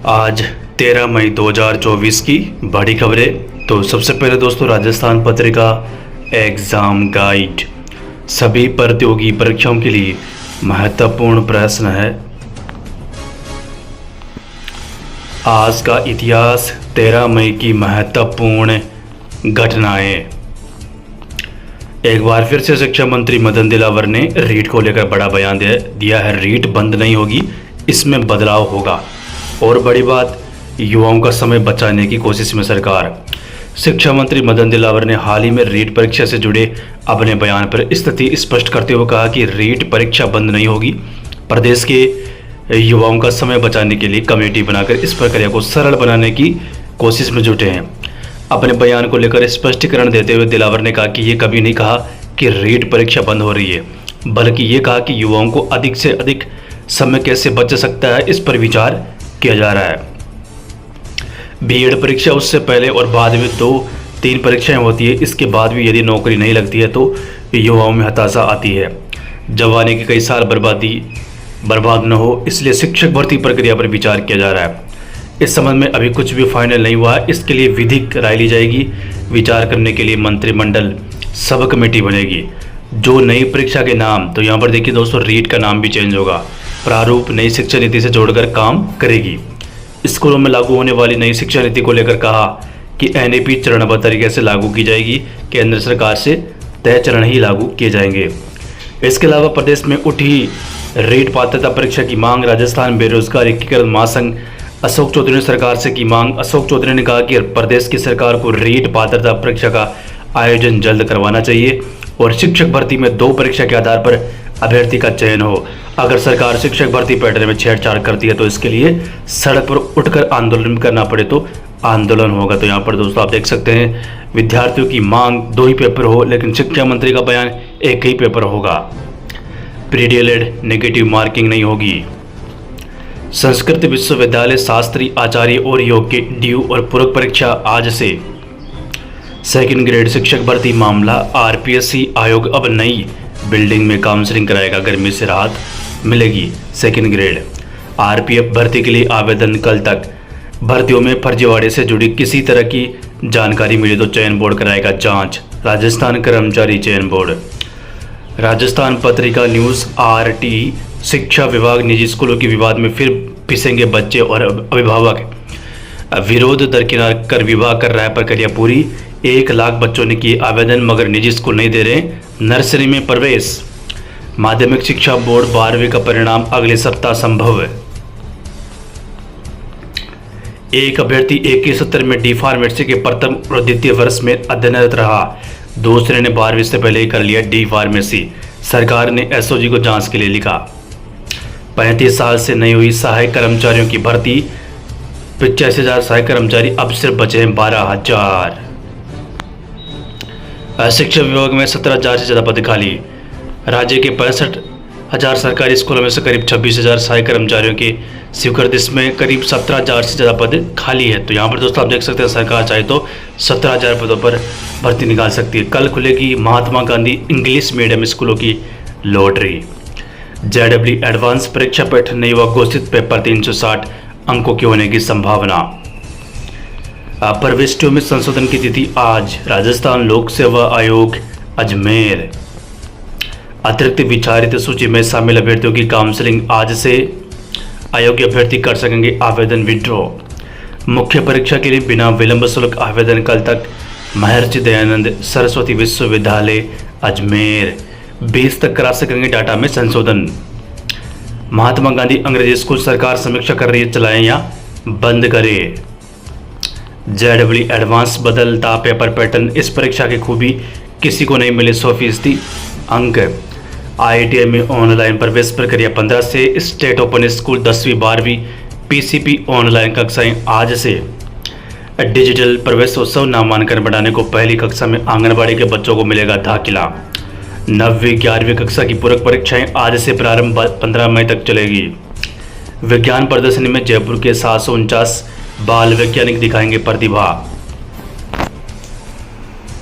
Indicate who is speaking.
Speaker 1: आज 13 मई 2024 की बड़ी खबरें। तो सबसे पहले दोस्तों, राजस्थान पत्रिका एग्ज़ाम गाइड सभी प्रतियोगी परीक्षाओं के लिए महत्वपूर्ण प्रश्न है। आज का इतिहास, 13 मई की महत्वपूर्ण घटनाएं। एक बार फिर से शिक्षा मंत्री मदन दिलावर ने रीट को लेकर बड़ा बयान दिया है। रीट बंद नहीं होगी, इसमें बदलाव होगा। और बड़ी बात, युवाओं का समय बचाने की कोशिश में सरकार। शिक्षा मंत्री मदन दिलावर ने हाल ही में रीट परीक्षा से जुड़े अपने बयान पर स्थिति स्पष्ट करते हुए कहा कि रीट परीक्षा बंद नहीं होगी। प्रदेश के युवाओं का समय बचाने के लिए कमेटी बनाकर इस प्रक्रिया को सरल बनाने की कोशिश में जुटे हैं। अपने बयान को लेकर स्पष्टीकरण देते हुए दिलावर ने कहा कि ये कभी नहीं कहा कि रीट परीक्षा बंद हो रही है, बल्कि ये कहा कि युवाओं को अधिक से अधिक समय कैसे बच सकता है, इस पर विचार किया जा रहा है। बीएड परीक्षा उससे पहले और बाद में 2-3 परीक्षाएं होती है। इसके बाद भी यदि नौकरी नहीं लगती है तो युवाओं में हताशा आती है। जवानी के कई साल बर्बाद न हो, इसलिए शिक्षक भर्ती प्रक्रिया पर विचार किया जा रहा है। इस संबंध में अभी कुछ भी फाइनल नहीं हुआ है। इसके लिए विधिक राय ली जाएगी। विचार करने के लिए मंत्रिमंडल सब कमेटी बनेगी। जो नई परीक्षा के नाम, तो यहाँ पर देखिए दोस्तों, रीट का नाम भी चेंज होगा। प्रारूप नई शिक्षा नीति से जोड़कर काम करेगी। स्कूलों में लागू होने वाली नई शिक्षा नीति को लेकर कहा कि एनईपी चरणबद्ध तरीके से लागू की जाएगी। केंद्र सरकार से तय चरण ही लागू किए जाएंगे। इसके अलावा प्रदेश में उठी रीट पात्रता परीक्षा की मांग। राजस्थान बेरोजगार एकीकरण महासंघ अशोक चौधरी ने सरकार से की मांग। अशोक चौधरी ने कहा कि प्रदेश की सरकार को रीट पात्रता परीक्षा का आयोजन जल्द करवाना चाहिए और शिक्षक भर्ती में 2 परीक्षा के आधार पर अभ्यर्थी का चयन हो। अगर सरकार शिक्षक भर्ती पैटर्न में छेड़छाड़ करती है तो इसके लिए सड़क पर उठकर आंदोलन करना पड़े तो आंदोलन होगा। तो यहाँ पर दोस्तों आप देख सकते हैं, विद्यार्थियों की मांग 2 ही पेपर हो, लेकिन शिक्षा मंत्री का बयान 1 ही पेपर होगा। प्री-डीएलएड नेगेटिव मार्किंग नहीं होगी। संस्कृत विश्वविद्यालय शास्त्री आचार्य और योग के ड्यू और पूरक परीक्षा आज से। सेकंड ग्रेड शिक्षक भर्ती मामला, आरपीएससी आयोग अब नई बिल्डिंग में काउंसलिंग कराएगा। गर्मी से राहत मिलेगी। सेकंड ग्रेड आरपीएफ भर्ती के लिए आवेदन कल तक। भर्तियों में फर्जीवाड़े से जुड़ी किसी तरह की जानकारी मिले तो चयन बोर्ड कराएगा जांच। राजस्थान कर्मचारी चयन board. Rajasthan Patrika news RT, शिक्षा विभाग निजी स्कूलों के विवाद में फिर पिसेंगे बच्चे और अभिभावक। विरोध दरकिनार कर विभाग कर रहा है प्रक्रिया पूरी। 1 लाख बच्चों ने किए आवेदन, मगर निजी स्कूल नहीं दे रहे नर्सरी में प्रवेश। माध्यमिक शिक्षा बोर्ड 12वीं का परिणाम अगले सप्ताह संभव है। एक अभ्यर्थी एक ही सत्र में डी फार्मेसी के प्रथम और द्वितीय वर्ष में अध्ययनरत रहा। दूसरे ने 12वीं से पहले ही कर लिया डी फार्मेसी। सरकार ने एसओजी को जांच के लिए लिखा। 35 साल से नहीं हुई सहायक कर्मचारियों की भर्ती। 85,000 सहायक कर्मचारी, अब सिर्फ बचे हैं 12,000। शिक्षा विभाग में 17,000 से ज़्यादा पद खाली। राज्य के 65,000 सरकारी स्कूलों में से करीब 26,000 सहायक कर्मचारियों की स्वीकृति, इसमें करीब 17,000 से ज़्यादा पद खाली है। तो यहाँ पर दोस्तों आप देख सकते हैं, सरकार चाहे तो 17,000 पदों पर भर्ती निकाल सकती है। कल खुलेगी महात्मा गांधी इंग्लिश मीडियम स्कूलों की लॉटरी। जेडब्ल्यू एडवांस परीक्षा पैटर्न नहीं हुआ घोषित, पेपर 360 अंकों की होने की संभावना। प्रविष्टियों में संशोधन की तिथि आज। राजस्थान लोक सेवा आयोग अजमेर। अतिरिक्त विचारित सूची में शामिल अभ्यर्थियों की काउंसलिंग आज से। अयोग्य अभ्यर्थी कर सकेंगे आवेदन विड्रॉ। मुख्य परीक्षा के लिए बिना विलंब शुल्क आवेदन कल तक। महर्षि दयानंद सरस्वती विश्वविद्यालय अजमेर 20 तक करा सकेंगे डाटा में संशोधन। महात्मा गांधी अंग्रेजी स्कूल सरकार समीक्षा कर रही है, चलाएं या बंद करे। जेडब्ल्यू एडवांस बदलता पेपर पैटर्न, इस परीक्षा की खूबी किसी को नहीं मिले 100% अंक। आईटीआई में ऑनलाइन प्रवेश प्रक्रिया 15 से। स्टेट ओपन स्कूल 10वीं 12वीं पीसीपी ऑनलाइन कक्षाएं आज से। डिजिटल प्रवेशोत्सव, नामांकन बढ़ाने को पहली कक्षा में आंगनबाड़ी के बच्चों को मिलेगा दाखिला। 9वीं 11वीं कक्षा की पूरक परीक्षाएं आज से प्रारंभ, 15 मई तक चलेगी। विज्ञान प्रदर्शनी में जयपुर के 749 बाल वैज्ञानिक दिखाएंगे प्रतिभा।